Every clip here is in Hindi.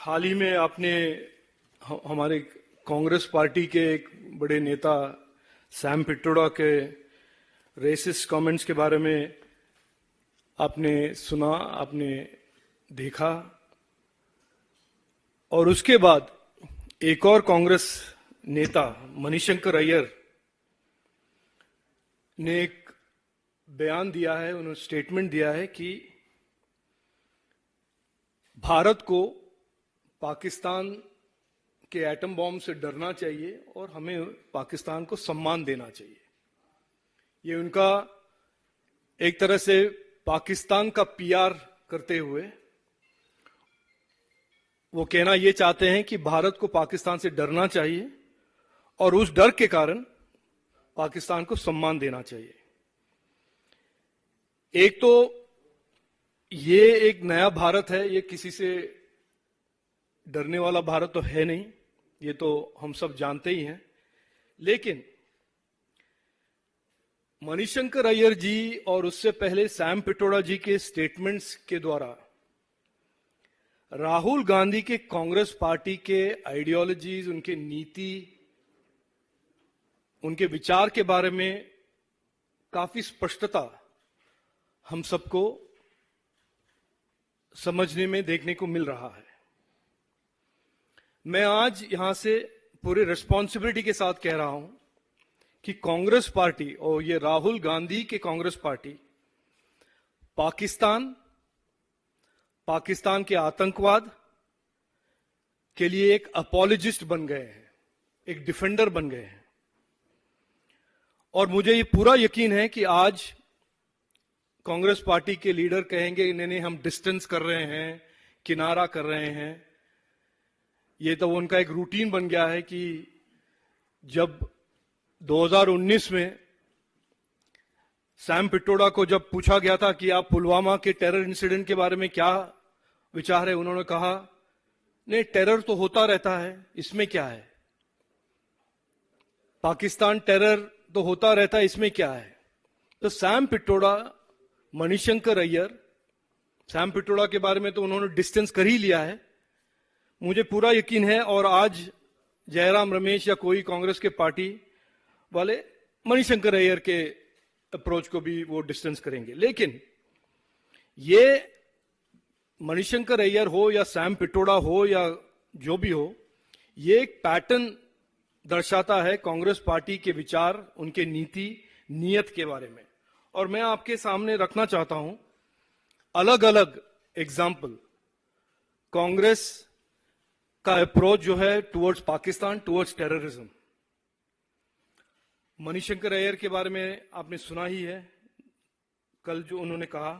हाल ही में आपने हमारे कांग्रेस पार्टी के एक बड़े नेता सैम पिट्रोडा के रेसिस्ट कमेंट्स के बारे में आपने सुना, आपने देखा, और उसके बाद एक और कांग्रेस नेता मणिशंकर अय्यर ने एक बयान दिया है, उन्होंने स्टेटमेंट दिया है कि भारत को पाकिस्तान के एटम बॉम्ब से डरना चाहिए और हमें पाकिस्तान को सम्मान देना चाहिए। ये उनका एक तरह से पाकिस्तान का पीआर करते हुए वो कहना ये चाहते हैं कि भारत को पाकिस्तान से डरना चाहिए और उस डर के कारण पाकिस्तान को सम्मान देना चाहिए। एक तो ये एक नया भारत है, ये किसी से डरने वाला भारत तो है नहीं, ये तो हम सब जानते ही हैं। लेकिन मणिशंकर अय्यर जी और उससे पहले सैम पिट्रोडा जी के स्टेटमेंट्स के द्वारा राहुल गांधी के कांग्रेस पार्टी के आइडियोलॉजीज, उनके नीति, उनके विचार के बारे में काफी स्पष्टता हम सबको समझने में, देखने को मिल रहा है। मैं आज यहां से पूरे रिस्पॉन्सिबिलिटी के साथ कह रहा हूं कि कांग्रेस पार्टी और ये राहुल गांधी के कांग्रेस पार्टी पाकिस्तान के आतंकवाद के लिए एक अपॉलोजिस्ट बन गए हैं, एक डिफेंडर बन गए हैं। और मुझे ये पूरा यकीन है कि आज कांग्रेस पार्टी के लीडर कहेंगे इन्हें हम डिस्टेंस कर रहे हैं, किनारा कर रहे हैं। ये तो उनका एक रूटीन बन गया है कि जब 2019 में सैम पिट्रोडा को जब पूछा गया था कि आप पुलवामा के टेरर इंसिडेंट के बारे में क्या विचार है, उन्होंने कहा नहीं, टेरर तो होता रहता है, इसमें क्या है, पाकिस्तान टेरर तो होता रहता है, इसमें क्या है। तो सैम पिट्रोडा, मणिशंकर अय्यर, सैम पिट्रोडा के बारे में तो उन्होंने डिस्टेंस कर ही लिया है, मुझे पूरा यकीन है। और आज जयराम रमेश या कोई कांग्रेस के पार्टी वाले मणिशंकर अय्यर के अप्रोच को भी वो डिस्टेंस करेंगे। लेकिन ये मणिशंकर अय्यर हो या सैम पिट्रोडा हो या जो भी हो, ये एक पैटर्न दर्शाता है कांग्रेस पार्टी के विचार, उनके नीति, नीयत के बारे में। और मैं आपके सामने रखना चाहता हूं अलग अलग एग्जाम्पल कांग्रेस का अप्रोच जो है towards Pakistan, towards terrorism. Manishankar Iyer के बारे में आपने सुना ही है, कल जो उन्होंने कहा।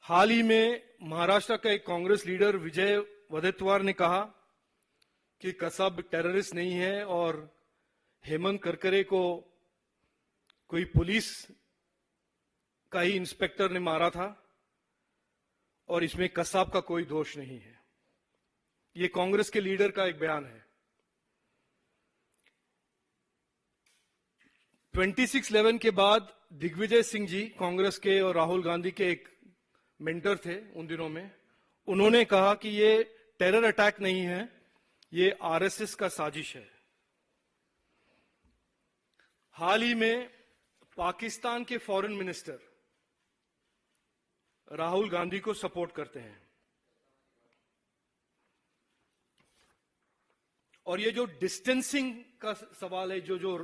हाल ही में महाराष्ट्र का एक कांग्रेस लीडर विजय वडेट्टीवार ने कहा कि कसब टेररिस्ट नहीं है और हेमंत करकरे को कोई पुलिस का ही इंस्पेक्टर ने मारा था और इसमें कसाब का कोई दोष नहीं है। ये कांग्रेस के लीडर का एक बयान है। 26/11 के बाद दिग्विजय सिंह जी, कांग्रेस के और राहुल गांधी के एक मेंटर थे उन दिनों में, उन्होंने कहा कि ये टेरर अटैक नहीं है, ये आरएसएस का साजिश है। हाल ही में पाकिस्तान के फॉरेन मिनिस्टर राहुल गांधी को सपोर्ट करते हैं। और ये जो डिस्टेंसिंग का सवाल है, जो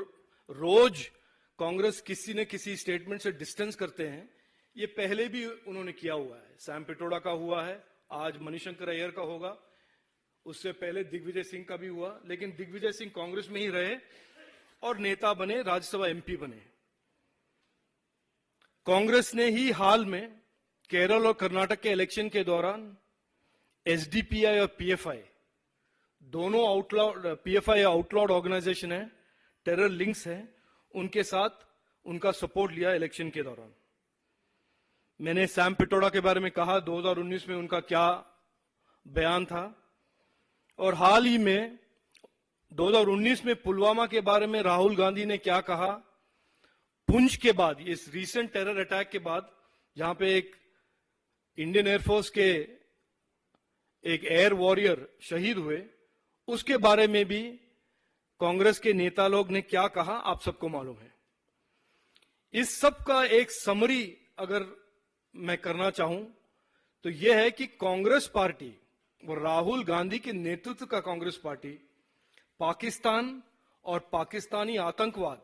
रोज कांग्रेस किसी न किसी स्टेटमेंट से डिस्टेंस करते हैं, ये पहले भी उन्होंने किया हुआ है। सैम पिट्रोडा का हुआ है, आज मणिशंकर अय्यर का होगा, उससे पहले दिग्विजय सिंह का भी हुआ। लेकिन दिग्विजय सिंह कांग्रेस में ही रहे और नेता बने, राज्यसभा एमपी बने। कांग्रेस ने ही हाल में केरल और कर्नाटक के इलेक्शन के दौरान एसडीपीआई और पीएफआई दोनों पीएफआई आउटलॉड ऑर्गेनाइजेशन है, टेरर लिंक्स है, उनके साथ उनका सपोर्ट लिया इलेक्शन के दौरान। मैंने सैम पिट्रोडा के बारे में कहा 2019 में उनका क्या बयान था, और हाल ही में 2019 में पुलवामा के बारे में राहुल गांधी ने क्या कहा। पुंछ के बाद, इस रीसेंट टेरर अटैक के बाद, जहां पे एक इंडियन एयरफोर्स के एक एयर वॉरियर शहीद हुए, उसके बारे में भी कांग्रेस के नेता लोग ने क्या कहा आप सबको मालूम है। इस सब का एक समरी अगर मैं करना चाहूं तो यह है कि कांग्रेस पार्टी और राहुल गांधी के नेतृत्व का कांग्रेस पार्टी पाकिस्तान और पाकिस्तानी आतंकवाद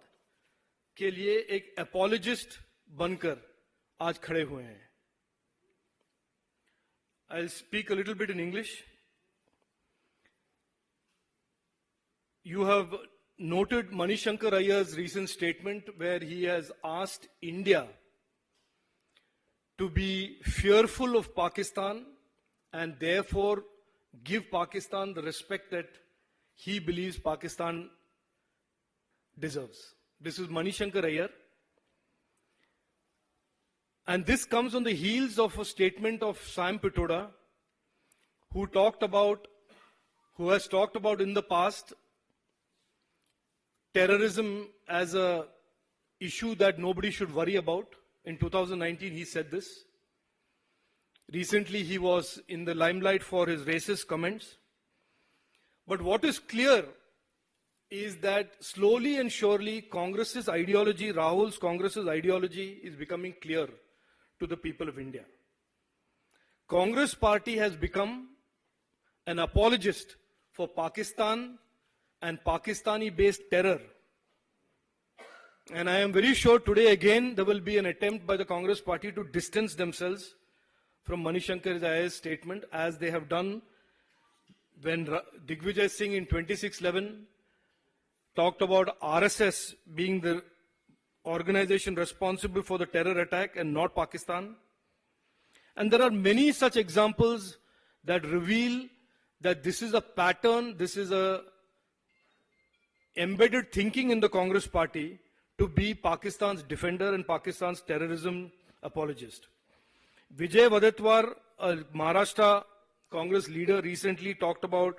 के लिए एक एपोलॉजिस्ट बनकर आज खड़े हुए हैं। I'll speak a little bit in English. You have noted Manishankar Ayyar's recent statement where he has asked India to be fearful of Pakistan and therefore give Pakistan the respect that he believes Pakistan deserves. This is Manishankar Ayyar. And this comes on the heels of a statement of Sam Pitoda, who has talked about in the past terrorism as a issue that nobody should worry about. In 2019, he said this. Recently, he was in the limelight for his racist comments. But what is clear is that slowly and surely Congress's ideology, Rahul's Congress's ideology is becoming clear to the people of India. Congress party has become an apologist for Pakistan and Pakistani-based terror. And I am very sure today again there will be an attempt by the Congress party to distance themselves from Manishankar Ayyar's statement, as they have done when Digvijay Singh in 2611 talked about RSS being the organization responsible for the terror attack and not Pakistan. And there are many such examples that reveal that this is a pattern, this is a embedded thinking in the Congress party to be Pakistan's defender and Pakistan's terrorism apologist. Vijay Wadetwar, a Maharashtra Congress leader, recently talked about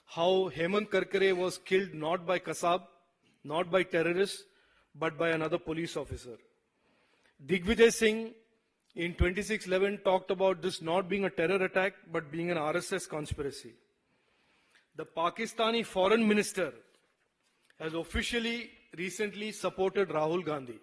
how Hemant Karkare was killed not by Kasab, not by terrorists, but by another police officer. Digvijay Singh in 2611 talked about this not being a terror attack, but being an RSS conspiracy. The Pakistani foreign minister has officially recently supported Rahul Gandhi.